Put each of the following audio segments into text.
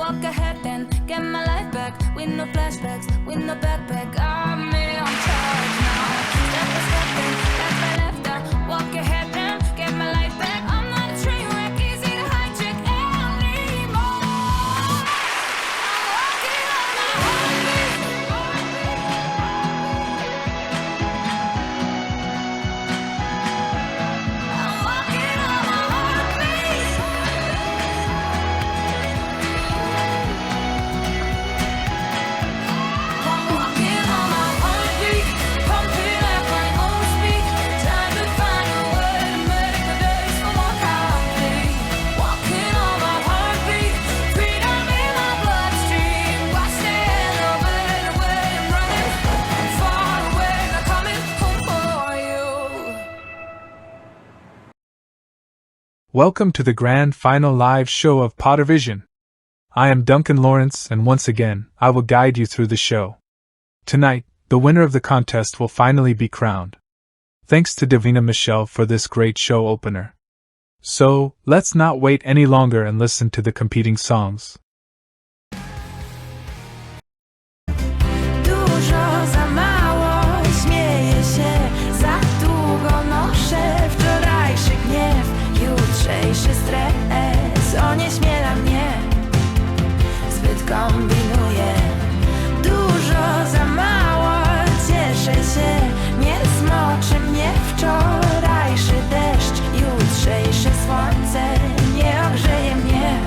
walk ahead then get my life back. With no flashbacks, with no backpack. I'm on charge now. Step by step then, left by left out. Walk ahead then get my life back. I'm not a train wreck, easy to hijack anymore. I'm walking on my heartbeat. I'm walking on my heartbeat. I'm walking on my heartbeat, pumping at my own speed. Time to find a way to make the days feel more complete. Walking on my heartbeat, freedom in my bloodstream. Watching the way I'm running, far away, not coming home for you. Welcome to the grand final live show of Pottervision. I am Duncan Lawrence, and once again, I will guide you through the show. Tonight, the winner of the contest will finally be crowned. Thanks to Davina Michelle for this great show opener. So, let's not wait any longer and listen to the competing songs. Dużo za mało, śmieję się, za długo noszę wczorajszy gniew, jutrzejszy stres onieśmiela mnie, zbyt kombinuję. Dużo za mało, cieszę się, nie smoczy mnie wczorajszy deszcz, jutrzejsze słońce nie ogrzeje mnie.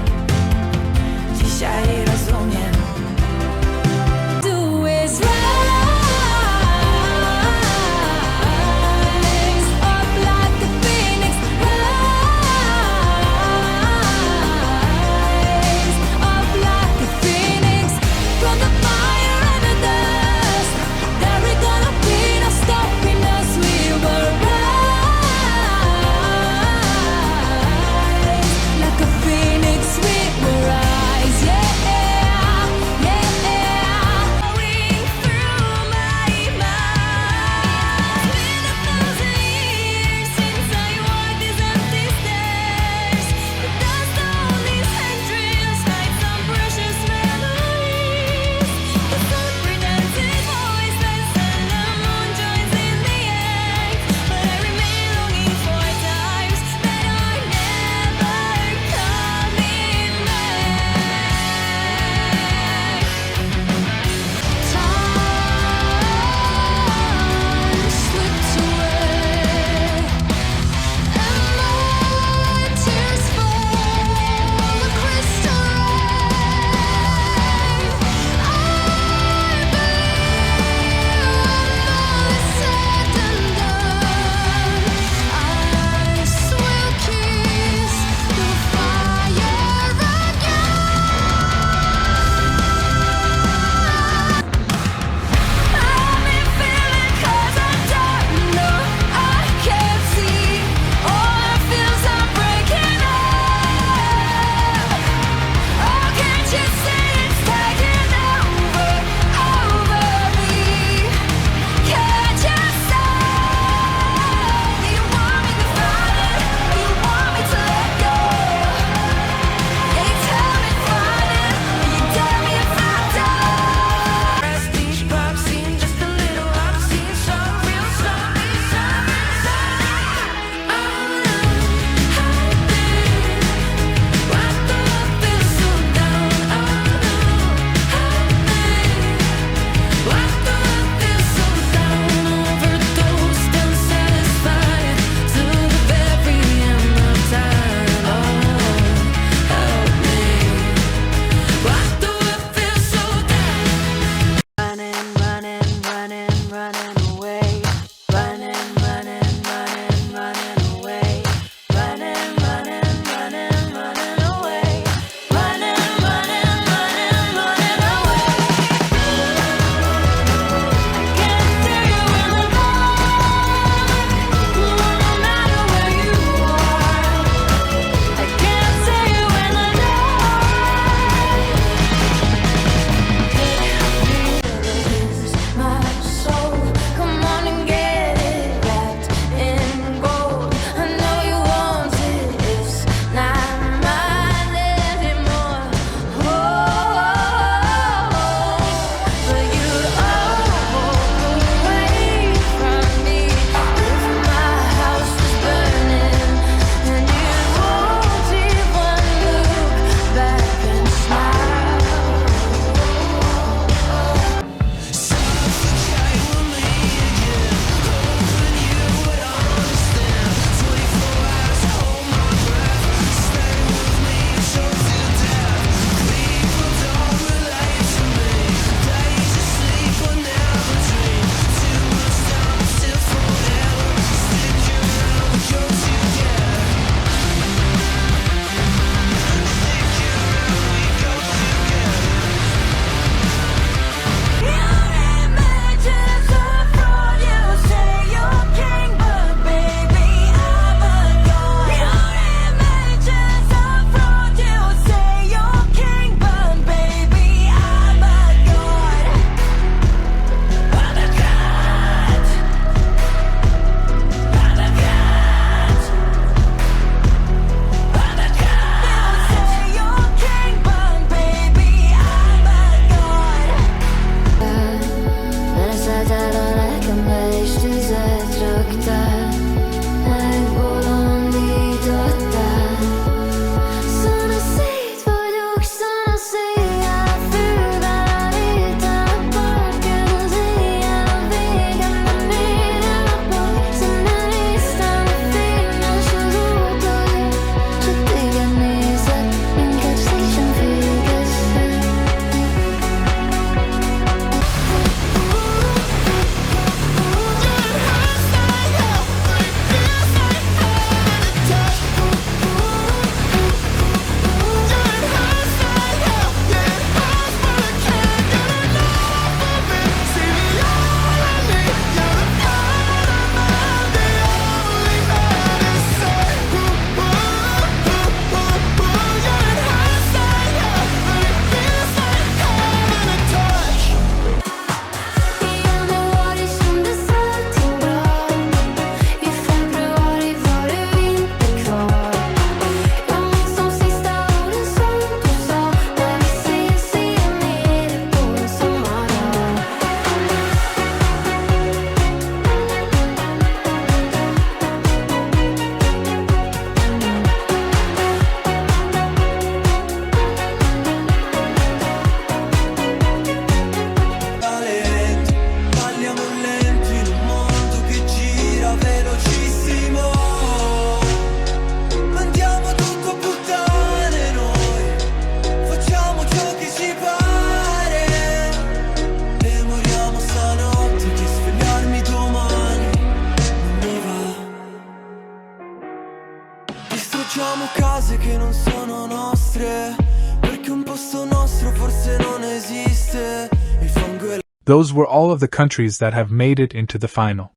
nostre, perché un posto nostro forse non esiste. Il fango e Those were all of the countries that have made it into the final.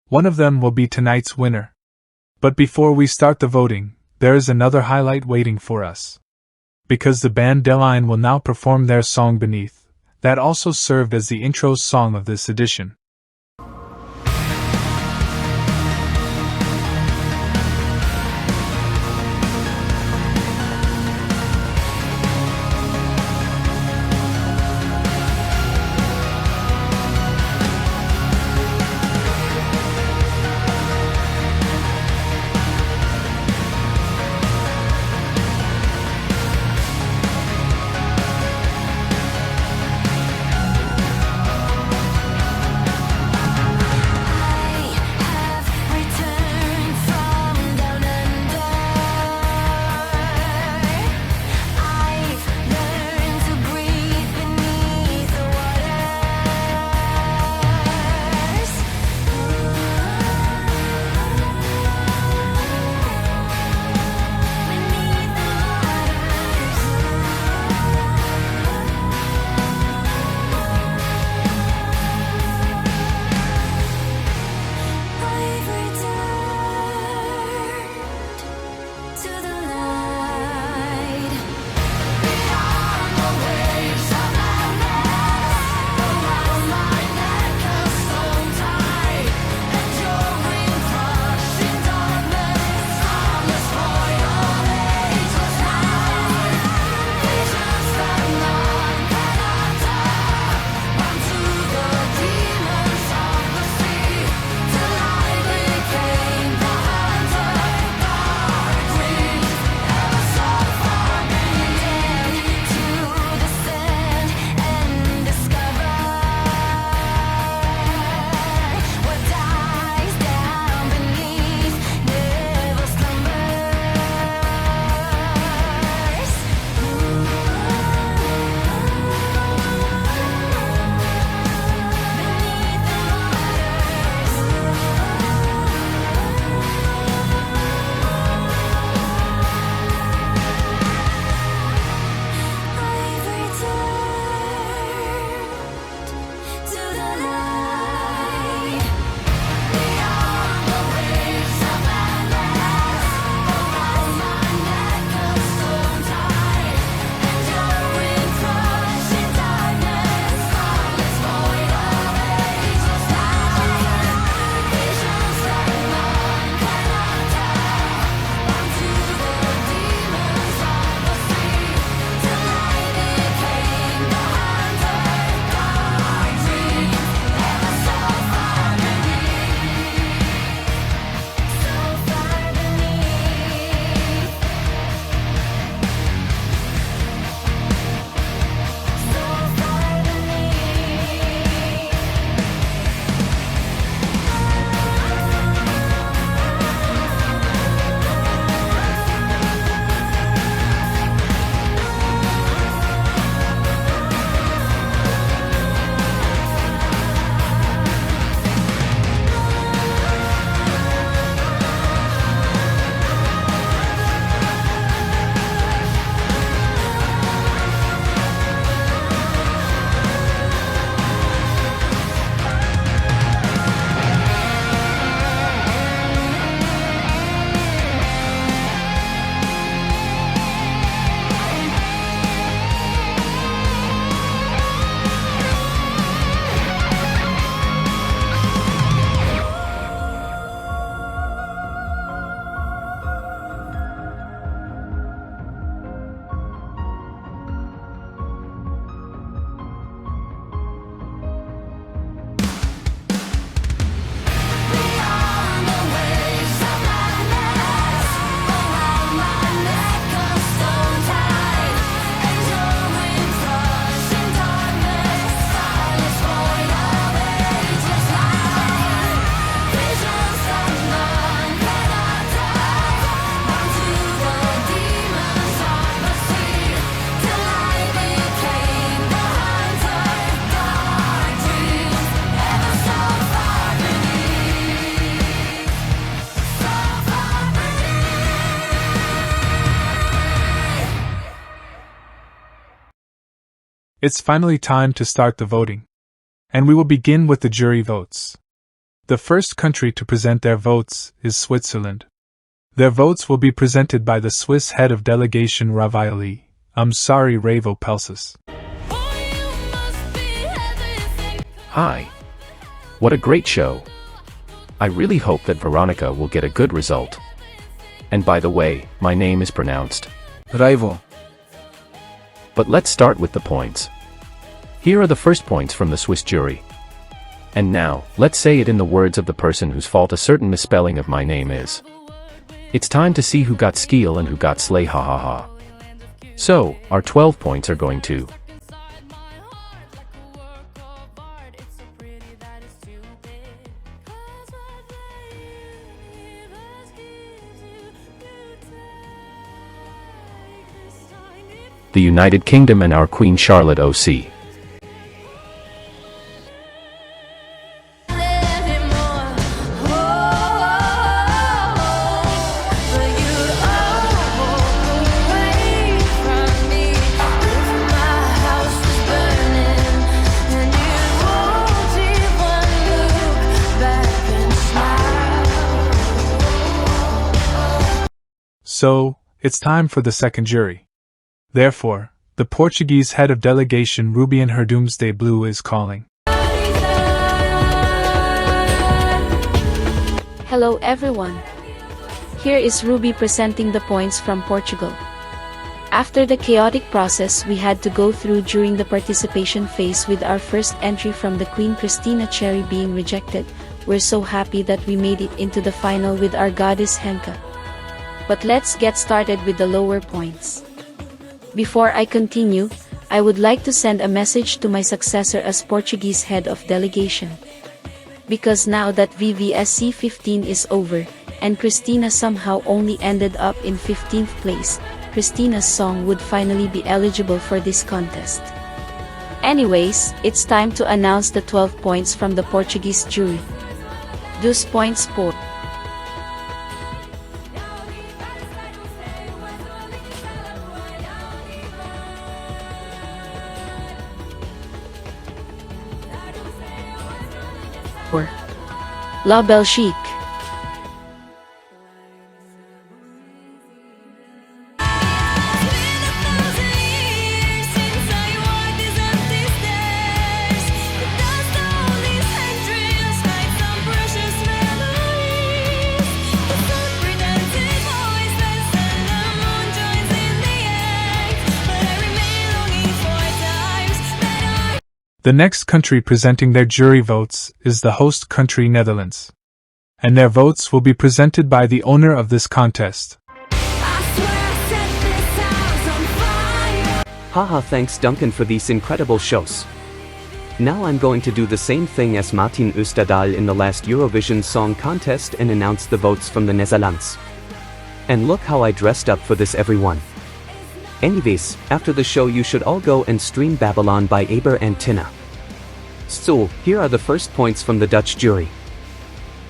One of them will be tonight's winner. But before we start the voting, there is another highlight waiting for us. Because the band Deline will now perform their song Beneath, that also served as the intro song of this edition. It's finally time to start the voting. And we will begin with the jury votes. The first country to present their votes is Switzerland. Their votes will be presented by the Swiss head of delegation Ravioli. Ravo Pelsis. Hi. What a great show. I really hope that Veronica will get a good result. And by the way, my name is pronounced Raivo. But let's start with the points. Here are the first points from the Swiss jury. And now, let's say it in the words of the person whose fault a certain misspelling of my name is. It's time to see who got skill and who got slay, ha ha ha. So, our 12 points are going to the United Kingdom and our Queen Charlotte OC. So, it's time for the second jury. Therefore, the Portuguese head of delegation Ruby and her Doomsday Blue is calling. Hello everyone. Here is Ruby presenting the points from Portugal. After the chaotic process we had to go through during the participation phase with our first entry from the Queen Cristina Cherry being rejected, we're so happy that we made it into the final with our goddess Henka. But let's get started with the lower points. Before I continue, I would like to send a message to my successor as Portuguese head of delegation. Because now that VVSC 15 is over, and Cristina somehow only ended up in 15th place, Cristina's song would finally be eligible for this contest. Anyways, it's time to announce the 12 points from the Portuguese jury. 2 points por La Belgique. The next country presenting their jury votes is the host country Netherlands. And their votes will be presented by the owner of this contest. Haha, thanks Duncan for these incredible shows. Now I'm going to do the same thing as Martin Oosterdal in the last Eurovision Song Contest and announce the votes from the Netherlands. And look how I dressed up for this, everyone. Anyways, after the show you should all go and stream Babylon by Aber and Tina. So, here are the first points from the Dutch jury.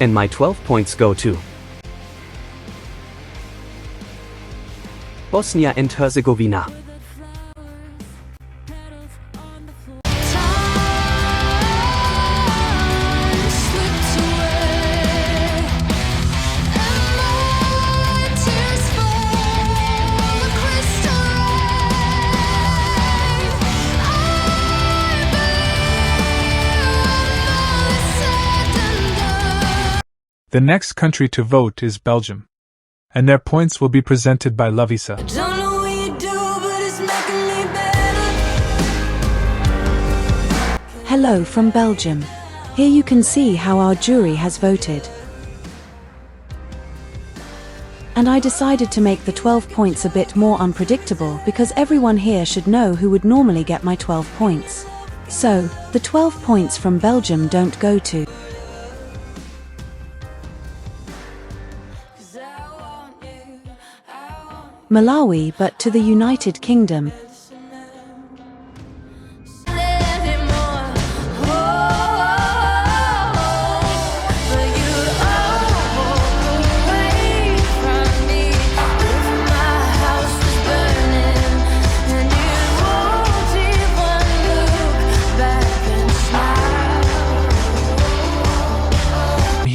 And my 12 points go to Bosnia and Herzegovina. The next country to vote is Belgium. And their points will be presented by Lovisa. Don't know what you do, but it's making me better. Hello from Belgium. Here you can see how our jury has voted. And I decided to make the 12 points a bit more unpredictable because everyone here should know who would normally get my 12 points. So, the 12 points from Belgium don't go to Malawi but to the United Kingdom.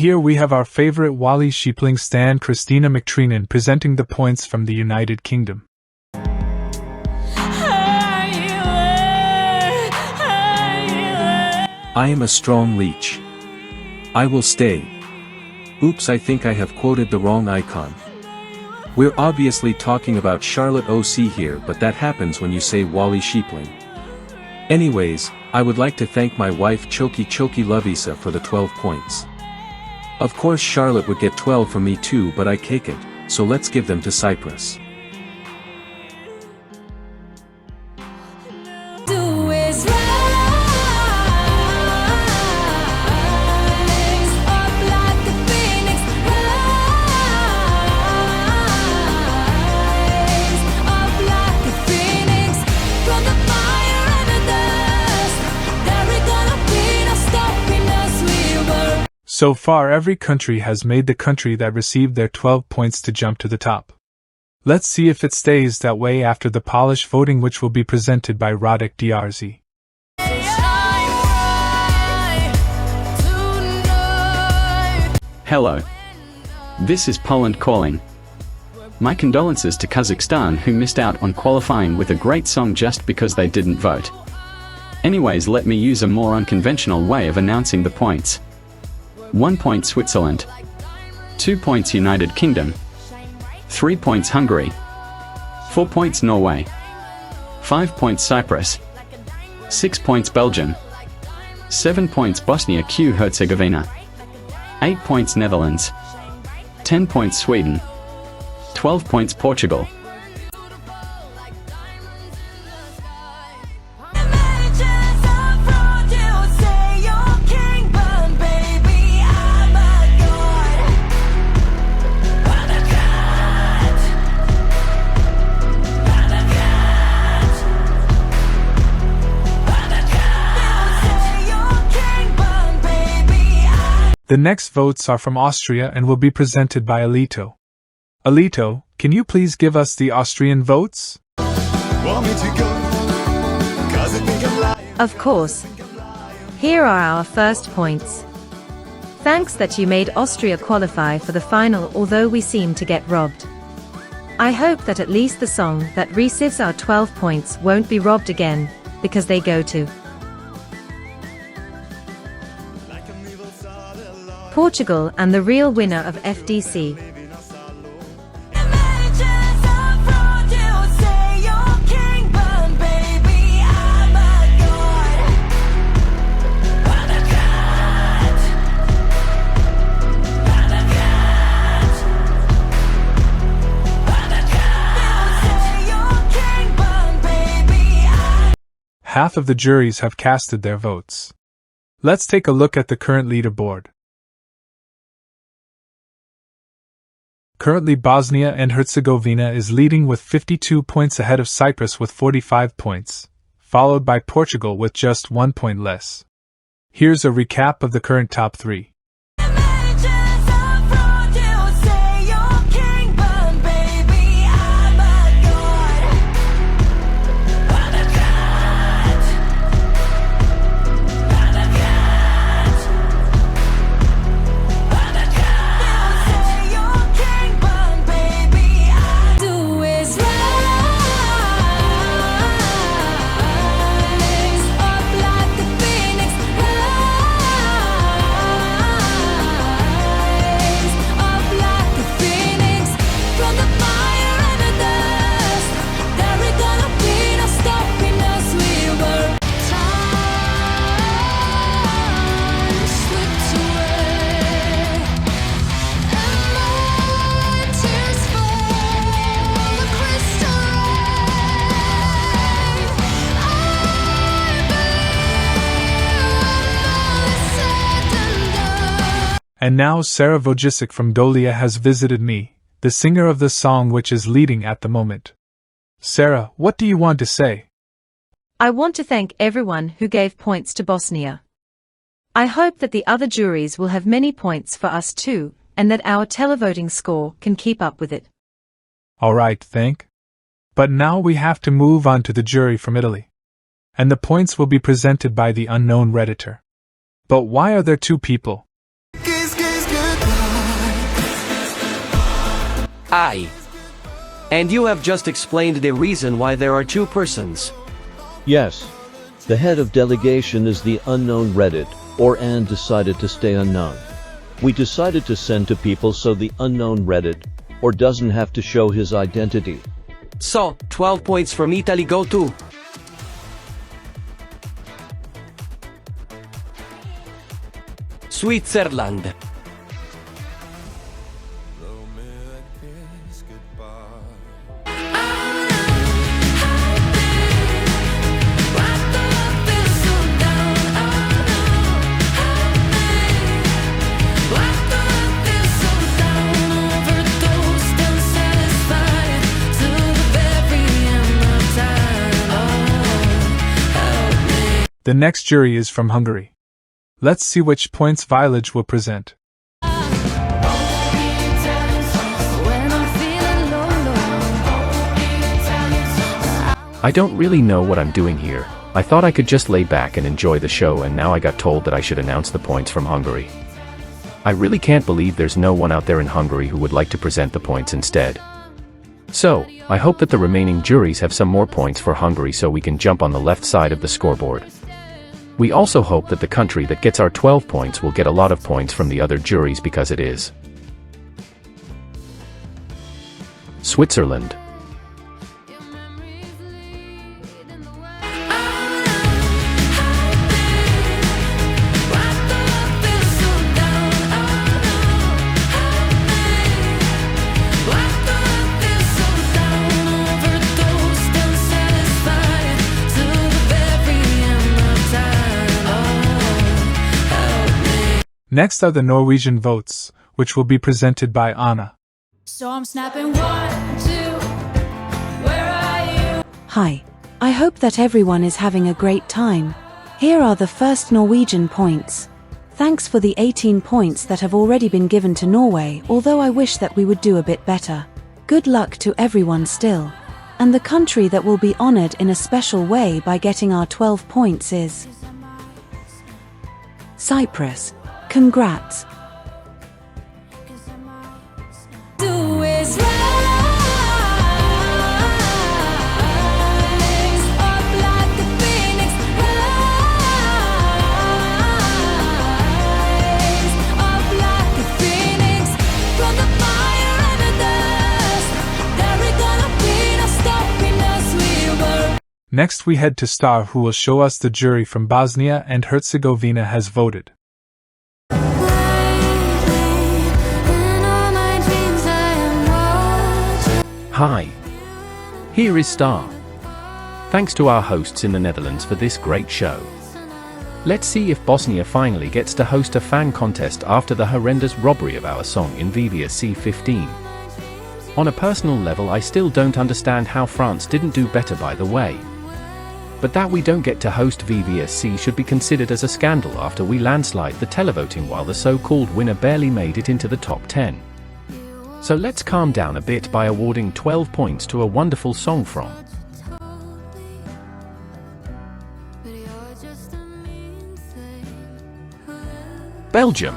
here we have our favorite Wally Sheepling stan Christina McTreenan presenting the points from the United Kingdom. I am a strong leech. I will stay. Oops, I think I have quoted the wrong icon. We're obviously talking about Charlotte OC here, but that happens when you say Wally Sheepling. Anyways, I would like to thank my wife Choki Lovisa for the 12 points. Of course Charlotte would get 12 from me too, but I cake it, so let's give them to Cyprus. Do is rise up like the phoenix, rise up like the phoenix from the fire and the dust. There is gonna be no stopping us. We were. So far every country has made the country that received their 12 points to jump to the top. Let's see if it stays that way after the Polish voting, which will be presented by Radek Drz. Hello. This is Poland calling. My condolences to Kazakhstan, who missed out on qualifying with a great song just because they didn't vote. Anyways, let me use a more unconventional way of announcing the points. 1 point Switzerland. 2 points United Kingdom. 3 points Hungary. 4 points Norway. 5 points Cyprus. 6 points Belgium. 7 points Bosnia-Herzegovina. 8 points Netherlands. 10 points Sweden. 12 points Portugal. The next votes are from Austria and will be presented by Alito. Alito, can you please give us the Austrian votes? Of course. Here are our first points. Thanks that you made Austria qualify for the final, although we seem to get robbed. I hope that at least the song that receives our 12 points won't be robbed again, because they go to Portugal and the real winner of FDC. Half of the juries have casted their votes. Let's take a look at the current leaderboard. Currently Bosnia and Herzegovina is leading with 52 points ahead of Cyprus with 45 points, followed by Portugal with just 1 point less. Here's a recap of the current top 3. And now Sarah Wojcicki from Dolia has visited me, the singer of the song which is leading at the moment. Sarah, what do you want to say? I want to thank everyone who gave points to Bosnia. I hope that the other juries will have many points for us too, and that our televoting score can keep up with it. Alright, thank. But now we have to move on to the jury from Italy. And the points will be presented by the unknown Redditor. But why are there two people? Aye. And you have just explained the reason why there are two persons. Yes. The head of delegation is the unknown Reddit, or Anne decided to stay unknown. We decided to send to people so the unknown Reddit, or doesn't have to show his identity. So, 12 points from Italy go to... Switzerland. The next jury is from Hungary. Let's see which points Village will present. I don't really know what I'm doing here. I thought I could just lay back and enjoy the show, and now I got told that I should announce the points from Hungary. I really can't believe there's no one out there in Hungary who would like to present the points instead. So, I hope that the remaining juries have some more points for Hungary so we can jump on the left side of the scoreboard. We also hope that the country that gets our 12 points will get a lot of points from the other juries because it is Switzerland. Next are the Norwegian votes, which will be presented by Anna. So I'm snapping 1, 2, where are you? Hi. I hope that everyone is having a great time. Here are the first Norwegian points. Thanks for the 18 points that have already been given to Norway, although I wish that we would do a bit better. Good luck to everyone still. And the country that will be honored in a special way by getting our 12 points is Cyprus. Congrats. Do is rise up like the phoenix, rise up like the phoenix from the fire and the dust. There is gonna be no stopping us. We were. Next we head to Star, who will show us the jury from Bosnia and Herzegovina has voted. Hi. Here is Star. Thanks to our hosts in the Netherlands for this great show. Let's see if Bosnia finally gets to host a fan contest after the horrendous robbery of our song in VVSC 15. On a personal level, I still don't understand how France didn't do better, by the way. But that we don't get to host VVSC should be considered as a scandal after we landslide the televoting while the so-called winner barely made it into the top 10. So let's calm down a bit by awarding 12 points to a wonderful song from Belgium.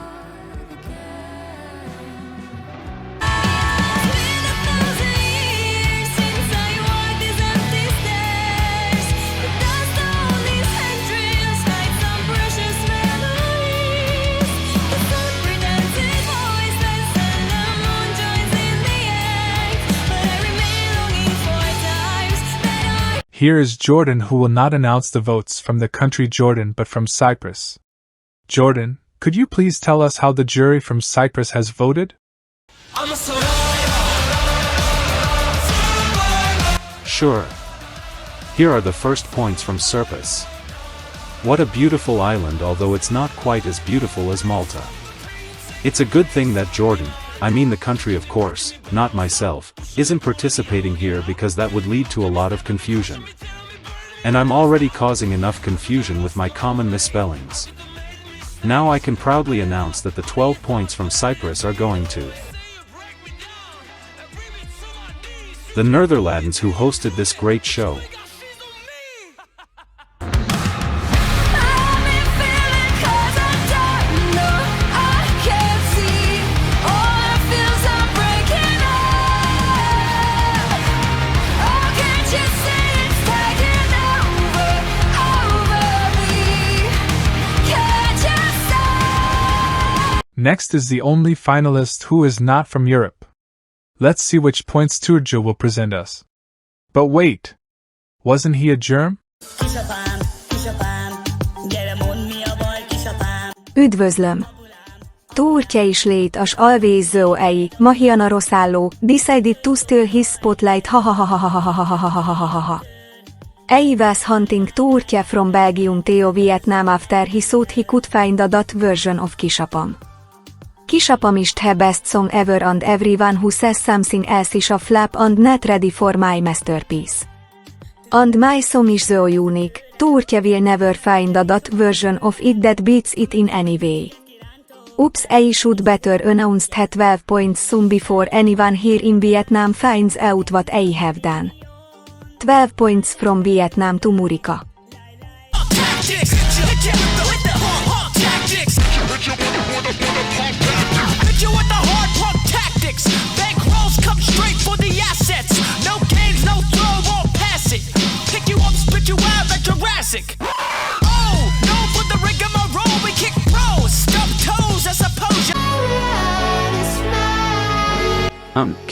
Here is Jordan, who will not announce the votes from the country Jordan but from Cyprus. Jordan, could you please tell us how the jury from Cyprus has voted? Sure. Here are the first points from Cyprus. What a beautiful island, although it's not quite as beautiful as Malta. It's a good thing that Jordan, I mean the country of course, not myself, isn't participating here because that would lead to a lot of confusion. And I'm already causing enough confusion with my common misspellings. Now I can proudly announce that the 12 points from Cyprus are going to the Netherlands, who hosted this great show. Next is the only finalist who is not from Europe. Let's see which points Turjo will present us. But wait! Wasn't he a germ? Üdvözlöm! Turkja is late as always so ei, Mahiana Rosallo, decided to steal his spotlight ha ha ha ha ha ha ha ha ha ha ha ha. Ei was hunting Turkja from Belgium to Vietnam after he thought he could find a that version of Kishapam. Kishapam is the best song ever and everyone who says something else is a flap and not ready for my masterpiece. And my song is so unique, Turkja will never find a that version of it that beats it in any way. Oops, I should better announce the 12 points soon before anyone here in Vietnam finds out what I have done. 12 points from Vietnam to Murika.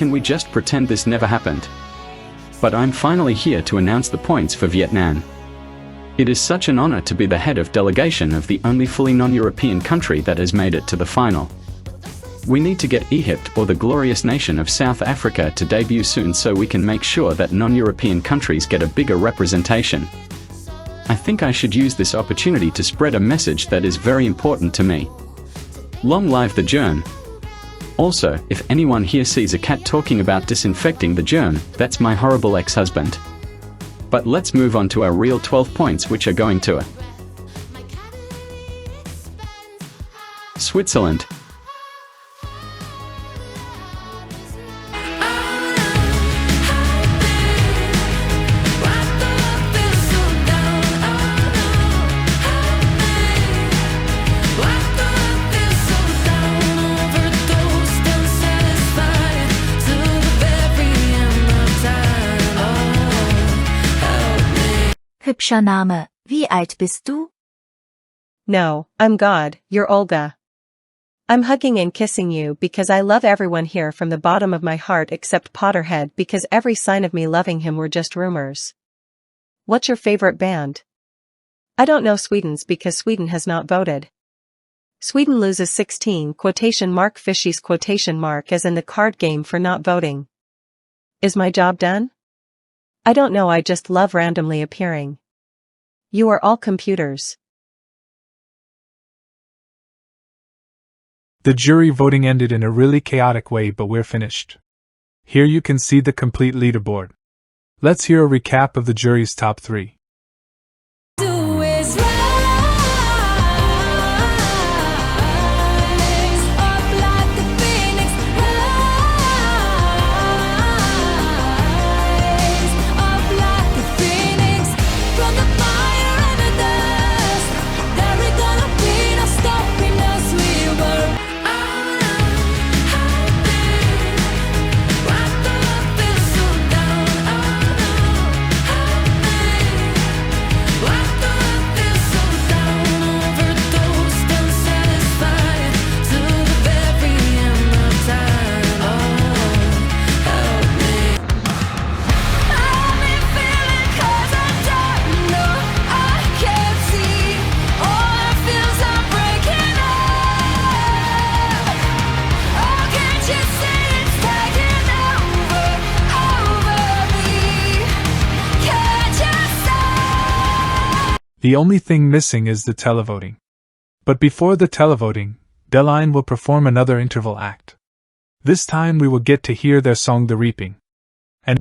Can we just pretend this never happened? But I'm finally here to announce the points for Vietnam. It is such an honor to be the head of delegation of the only fully non-European country that has made it to the final. We need to get Egypt or the glorious nation of South Africa to debut soon so we can make sure that non-European countries get a bigger representation. I think I should use this opportunity to spread a message that is very important to me. Long live the germ! Also, if anyone here sees a cat talking about disinfecting the germ, that's my horrible ex-husband. But let's move on to our real 12 points which are going to Switzerland. Hübscher Name, wie alt bist du? No, I'm God, you're Olga. I'm hugging and kissing you because I love everyone here from the bottom of my heart except Potterhead because every sign of me loving him were just rumors. What's your favorite band? I don't know Sweden's because Sweden has not voted. Sweden loses 16 fishies as in the card game for not voting. Is my job done? I don't know, I just love randomly appearing. You are all computers. The jury voting ended in a really chaotic way, but we're finished. Here you can see the complete leaderboard. Let's hear a recap of the jury's top 3. The only thing missing is the televoting. But before the televoting, Deline will perform another interval act. This time we will get to hear their song The Reaping. And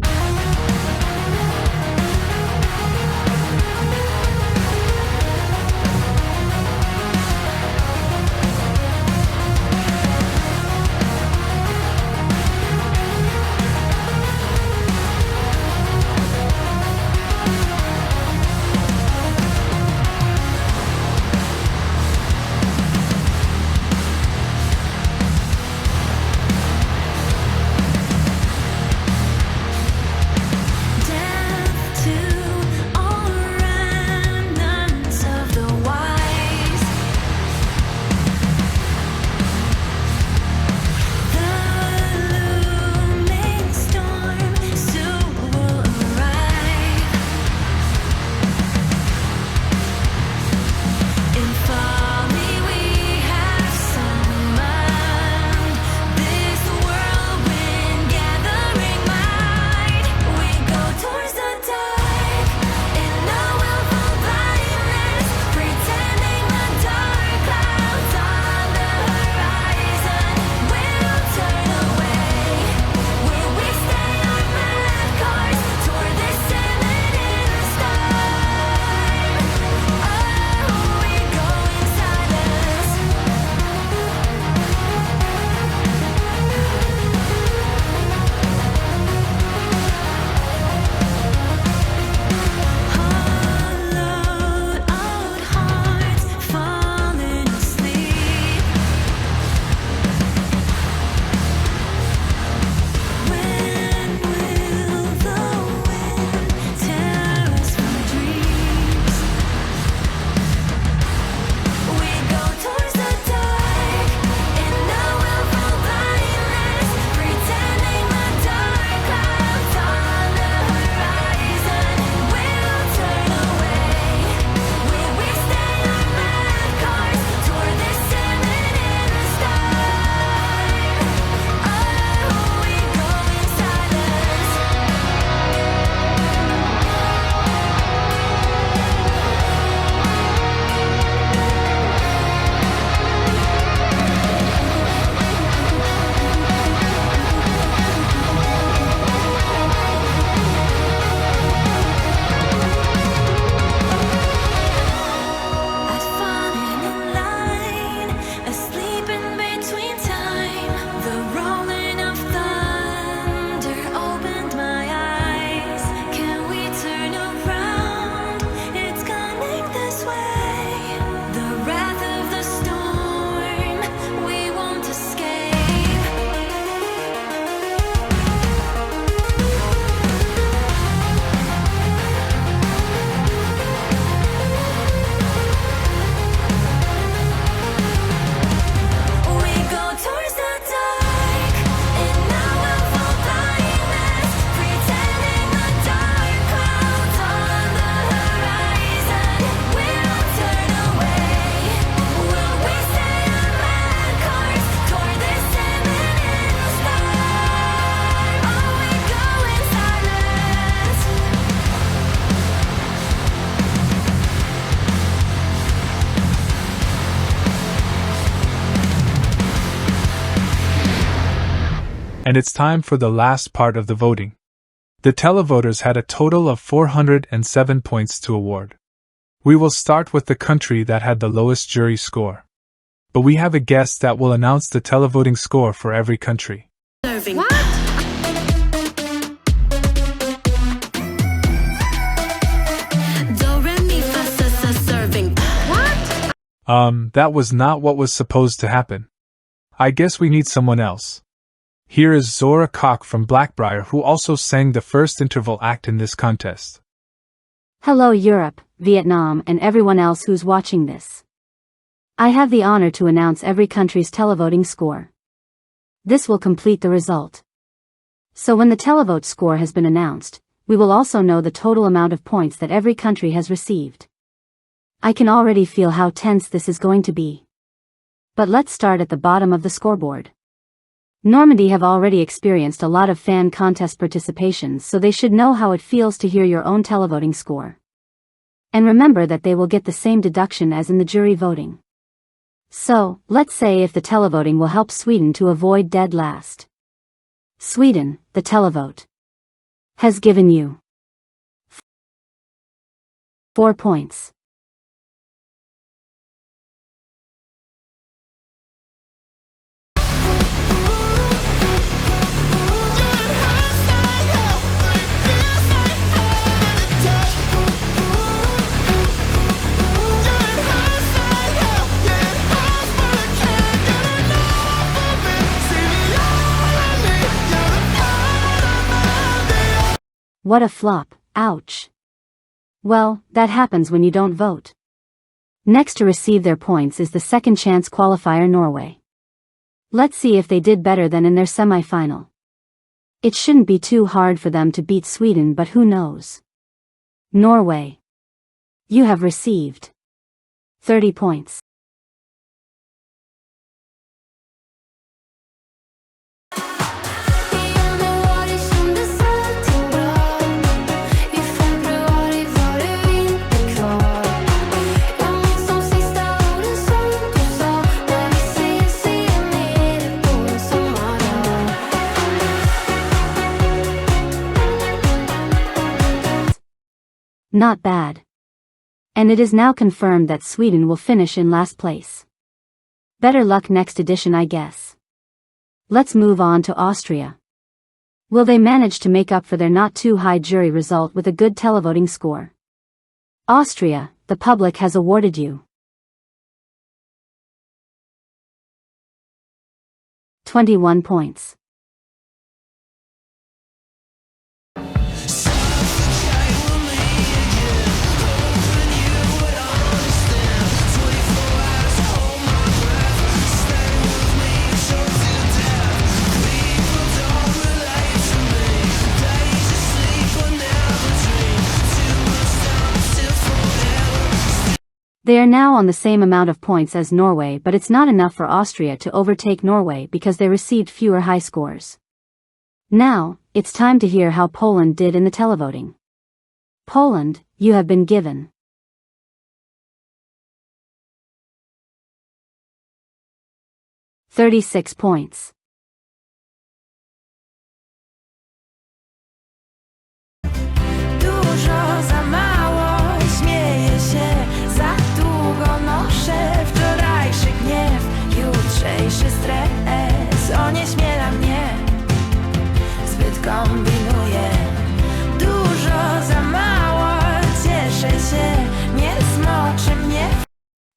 And it's time for the last part of the voting. The televoters had a total of 407 points to award. We will start with the country that had the lowest jury score. But we have a guest that will announce the televoting score for every country. What? That was not what was supposed to happen. I guess we need someone else. Here is Zora Koch from Blackbriar, who also sang the first interval act in this contest. Hello Europe, Vietnam, and everyone else who's watching this. I have the honor to announce every country's televoting score. This will complete the result. So when the televote score has been announced, we will also know the total amount of points that every country has received. I can already feel how tense this is going to be. But let's start at the bottom of the scoreboard. Normandy have already experienced a lot of fan contest participations, so they should know how it feels to hear your own televoting score. And remember that they will get the same deduction as in the jury voting. So, let's say if the televoting will help Sweden to avoid dead last. Sweden, the televote, has given you 4 points. What a flop, ouch. Well, that happens when you don't vote. Next to receive their points is the second chance qualifier Norway. Let's see if they did better than in their semi-final. It shouldn't be too hard for them to beat Sweden, but who knows? Norway, you have received 30 points. Not bad. And it is now confirmed that Sweden will finish in last place. Better luck next edition, I guess. Let's move on to Austria. Will they manage to make up for their not too high jury result with a good televoting score? Austria, the public has awarded you 21 points. They are now on the same amount of points as Norway, but it's not enough for Austria to overtake Norway because they received fewer high scores. Now, it's time to hear how Poland did in the televoting. Poland, you have been given 36 points.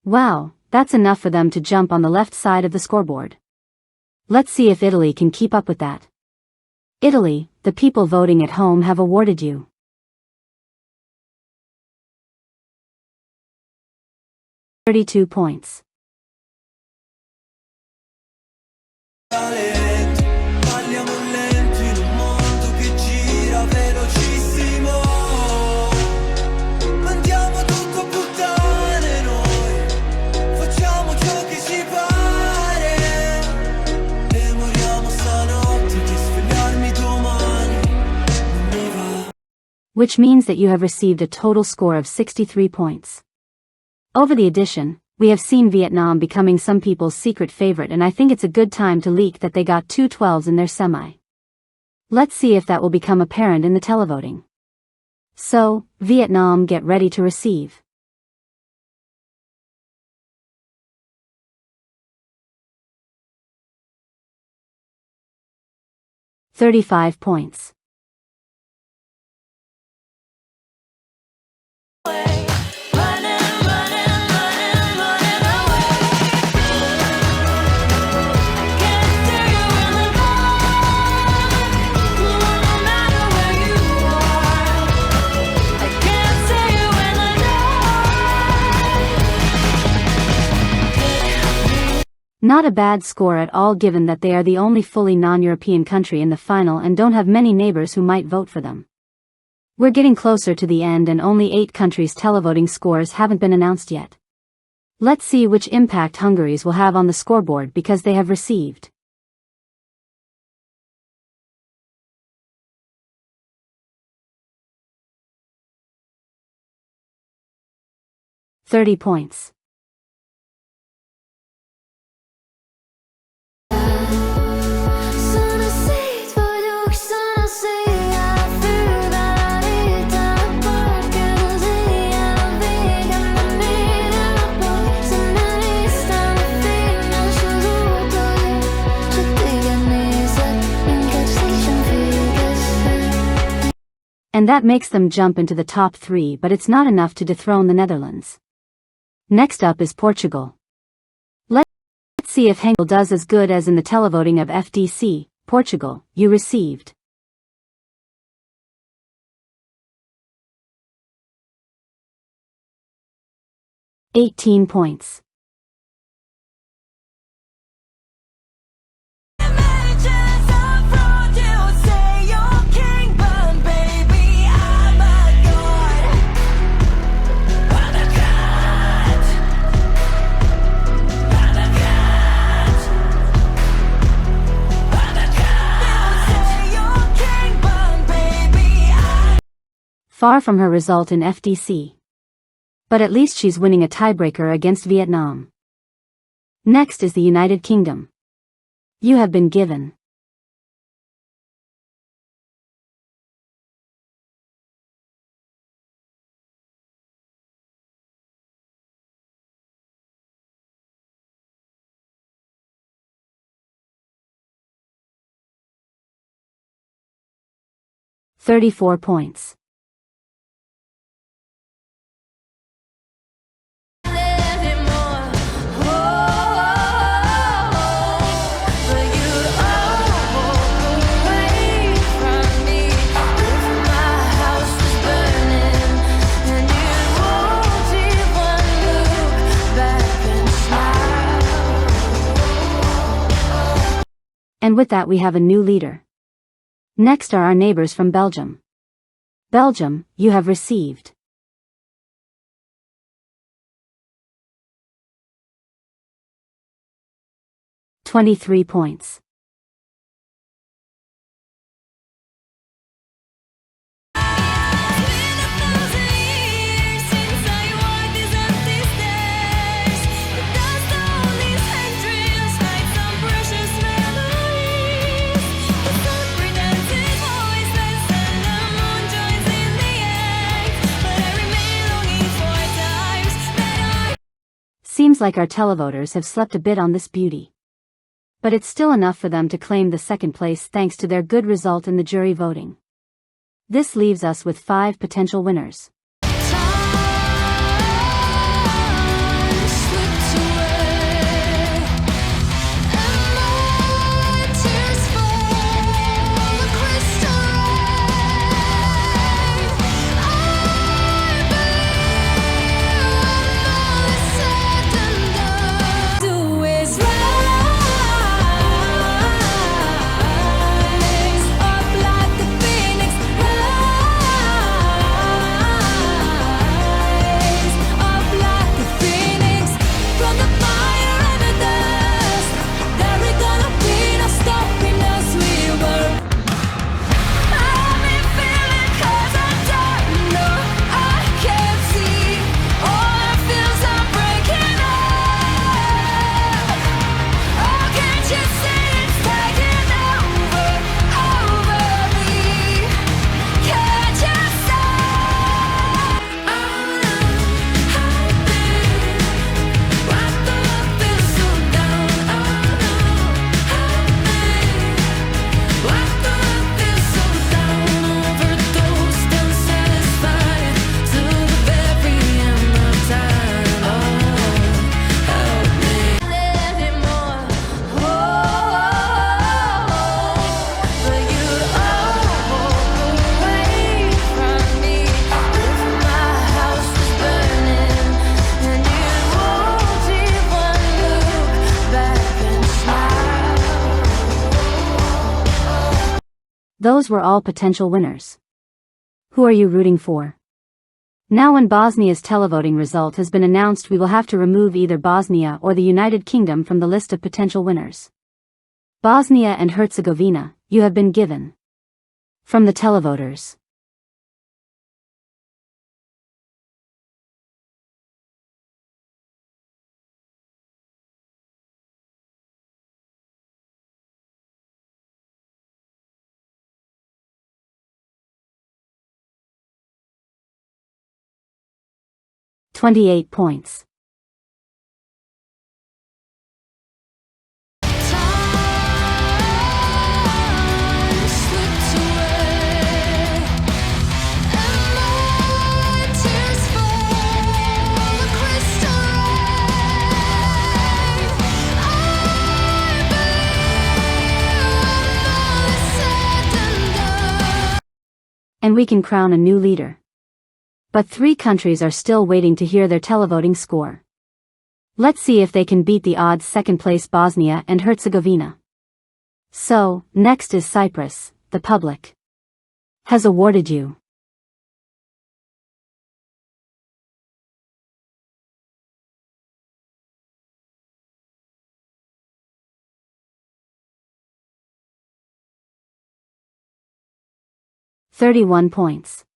Wow, that's enough for them to jump on the left side of the scoreboard. Let's see if Italy can keep up with that. Italy, the people voting at home have awarded you 32 points. Which means that you have received a total score of 63 points. Over the addition, We have seen Vietnam becoming some people's secret favorite, and I think it's a good time to leak that they got 2 12s in their semi. Let's see if that will become apparent in the televoting. So, Vietnam, get ready to receive. $35 points. Not a bad score at all, given that they are the only fully non-European country in the final and don't have many neighbors who might vote for them. We're getting closer to the end and only 8 countries' televoting scores haven't been announced yet. Let's see which impact Hungary's will have on the scoreboard, because they have received $30 points. And that makes them jump into the top 3, but it's not enough to dethrone the Netherlands. Next up is Portugal. Let's see if Hengel does as good as in the televoting of FDC. Portugal, you received $18 points. Far from her result in FDC. But at least she's winning a tiebreaker against Vietnam. Next is the United Kingdom. You have been given $34 points. And with that we have a new leader. Next are our neighbors from Belgium. Belgium, you have received $23 points. Seems like our televoters have slept a bit on this beauty. But it's still enough for them to claim the second place thanks to their good result in the jury voting. This leaves us with 5 potential winners. Those were all potential winners. Who are you rooting for? Now when Bosnia's televoting result has been announced, we will have to remove either Bosnia or the United Kingdom from the list of potential winners. Bosnia and Herzegovina, you have been given. From the televoters. $28 points. And we can crown a new leader. But 3 countries are still waiting to hear their televoting score. Let's see if they can beat the odds. Second place Bosnia and Herzegovina. So, next is Cyprus, the public has awarded you. $31 points.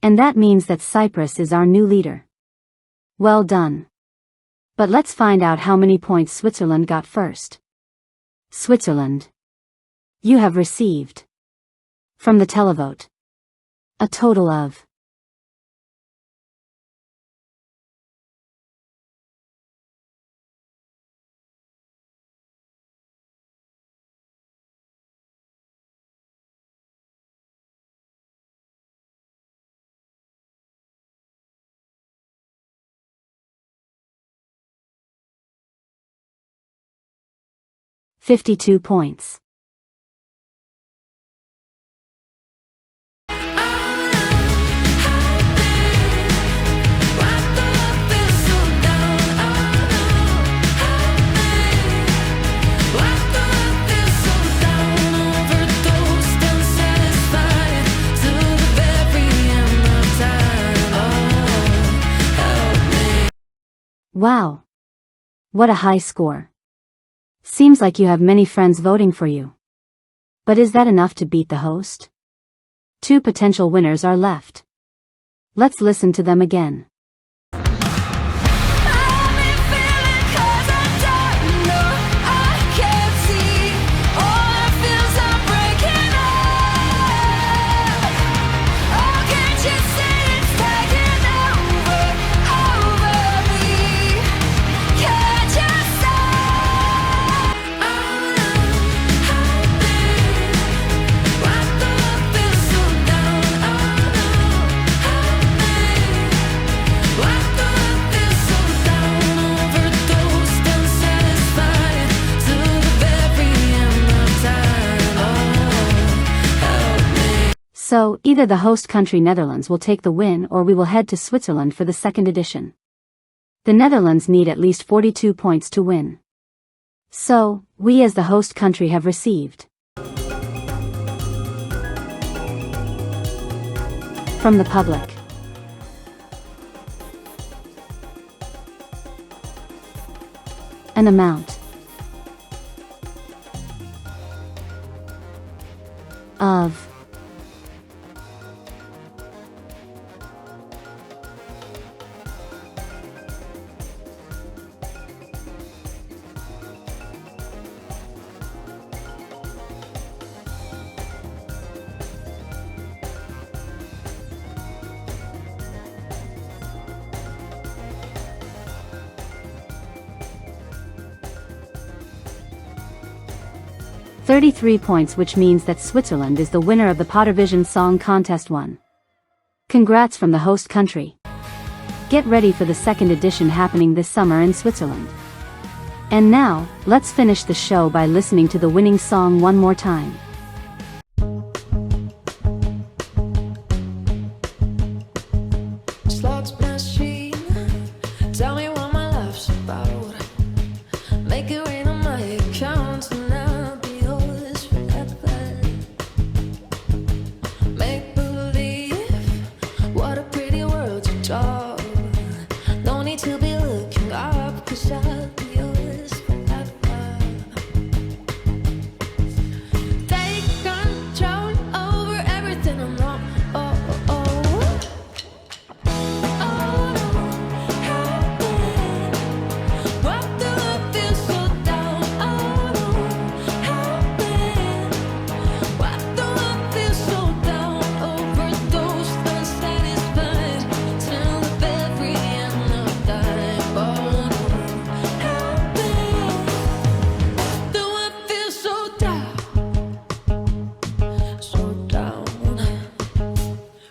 And that means that Cyprus is our new leader. Well done. But let's find out how many points Switzerland got first. Switzerland. You have received. From the televote. A total of. $52 points. Wow. What a high score. Seems like you have many friends voting for you. But is that enough to beat the host? 2 potential winners are left. Let's listen to them again. So, either the host country Netherlands will take the win or we will head to Switzerland for the second edition. The Netherlands need at least 42 points to win. So, we as the host country have received. From the public. An amount of $33 points, which means that Switzerland is the winner of the Pottrvision Song Contest 1. Congrats from the host country. Get ready for the second edition happening this summer in Switzerland. And now, let's finish the show by listening to the winning song one more time. Slot machine, tell me what my life's about. Make it rain on my account and I'll be yours forever. Make believe, what a pretty world to draw. No need to be looking up, 'cause I'll be yours forever. Take control over everything I'm not. Oh, oh, oh.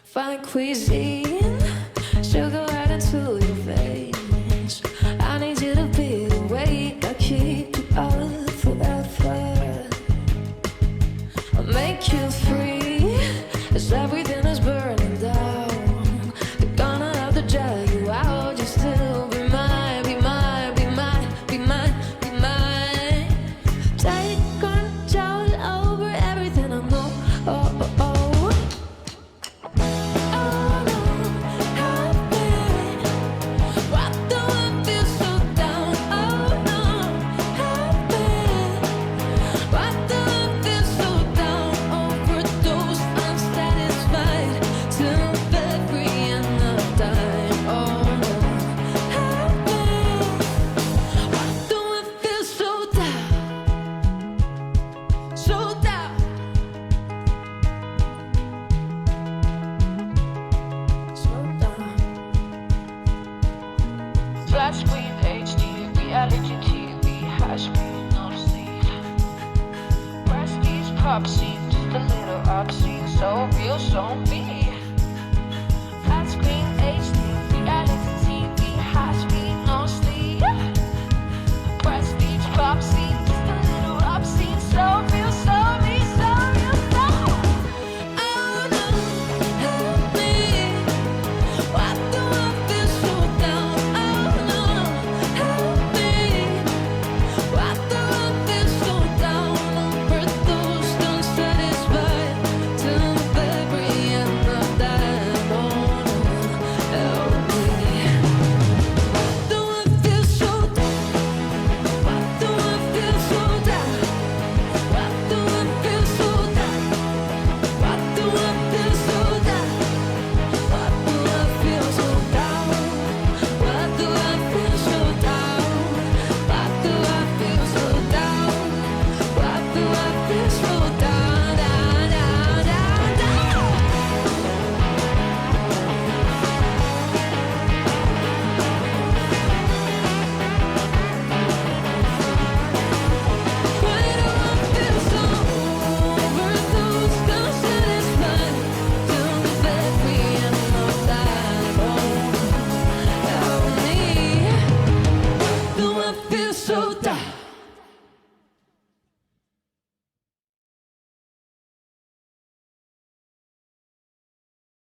Fine cuisine, sugar right into your veins. I need you to be awake, I'll keep you up forever. I'll make you free, as everything is burning down. They're gonna have to drag you out, just still be mine, be mine, be mine, be mine, be mine. Take control over everything I know. Oh, oh, oh. Flat screen HD, reality TV, high screen, no sleep. Prestige pop scene, just a little obscene, so real, so mean.